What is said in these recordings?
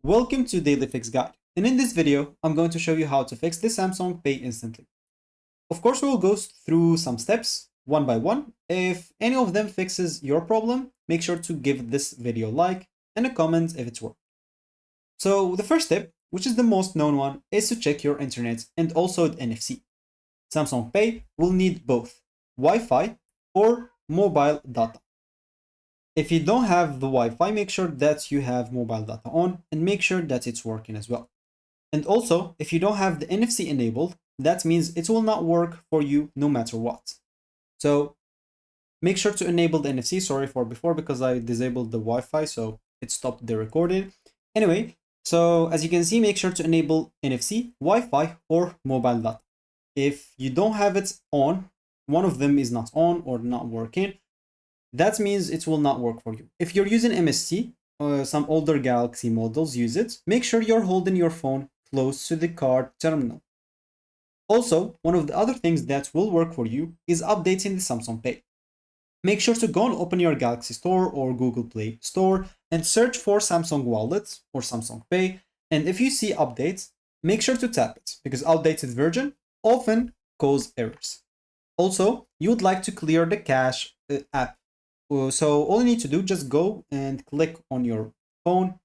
Welcome to Daily Fix Guide, and in this video, I'm going to show you how to fix the Samsung Pay instantly. Of course, we will go through some steps one by one. If any of them fixes your problem, make sure to give this video a like and a comment if it's worked. So the first step, which is the most known one, is to check your internet and also the NFC. Samsung Pay will need both Wi-Fi or mobile data. If you don't have the Wi-Fi, make sure that you have mobile data on and make sure that it's working as well. And also, if you don't have the NFC enabled, that means it will not work for you no matter what. So make sure to enable the NFC. Sorry for before because I disabled the Wi-Fi, so it stopped the recording. Anyway, so as you can see, make sure to enable NFC, Wi-Fi, or mobile data. If you don't have it on, one of them is not on or not working, that means it will not work for you. If you're using MST, some older Galaxy models use it, make sure you're holding your phone close to the card terminal. Also, one of the other things that will work for you is updating the Samsung Pay. Make sure to go and open your Galaxy Store or Google Play Store and search for Samsung Wallet or Samsung Pay. And if you see updates, make sure to tap it because outdated version often cause errors. Also, you would like to clear the cache app. So all you need to do, just go and click on your phone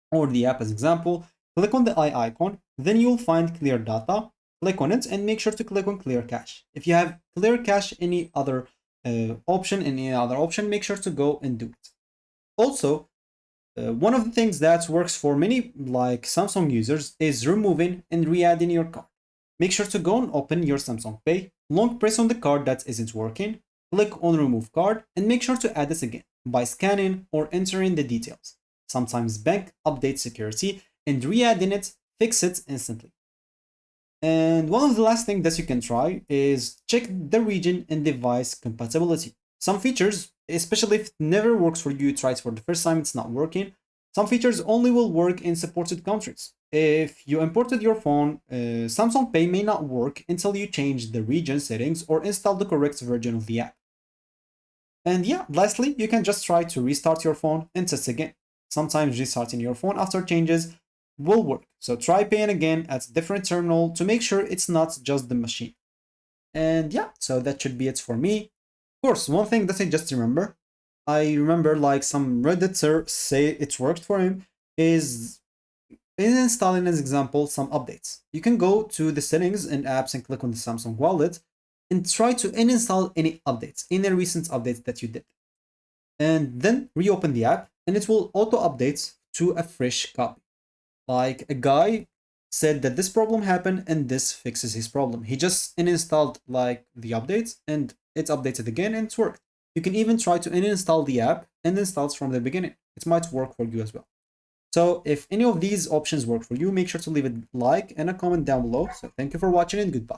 or the app as example, click on the eye icon, then you'll find clear data, click on it and make sure to click on clear cache. If you have clear cache, any other option, make sure to go and do it. Also, one of the things that works for many like Samsung users is removing and re-adding your card. Make sure to go and open your Samsung Pay, long press on the card that isn't working, click on remove card and make sure to add this again by scanning or entering the details. Sometimes bank updates security and re-adding it, fix it instantly. And one of the last things that you can try is check the region and device compatibility. Some features, especially if it never works for you, try it for the first time, it's not working. Some features only will work in supported countries. If you imported your phone, Samsung Pay may not work until you change the region settings or install the correct version of the app. And yeah, lastly, you can just try to restart your phone and test again. Sometimes restarting your phone after changes will work. So try paying again at a different terminal to make sure it's not just the machine. And yeah, so that should be it for me. Of course, one thing that I remember like some Redditor say it worked for him is in installing as example some updates. You can go to the settings and apps and click on the Samsung Wallet and try to uninstall any updates, any recent updates that you did. And then reopen the app and it will auto update to a fresh copy. Like a guy said that this problem happened and this fixes his problem. He just uninstalled like the updates and it's updated again and it's worked. You can even try to uninstall the app and install it from the beginning. It might work for you as well. So if any of these options work for you, make sure to leave a like and a comment down below. So thank you for watching and goodbye.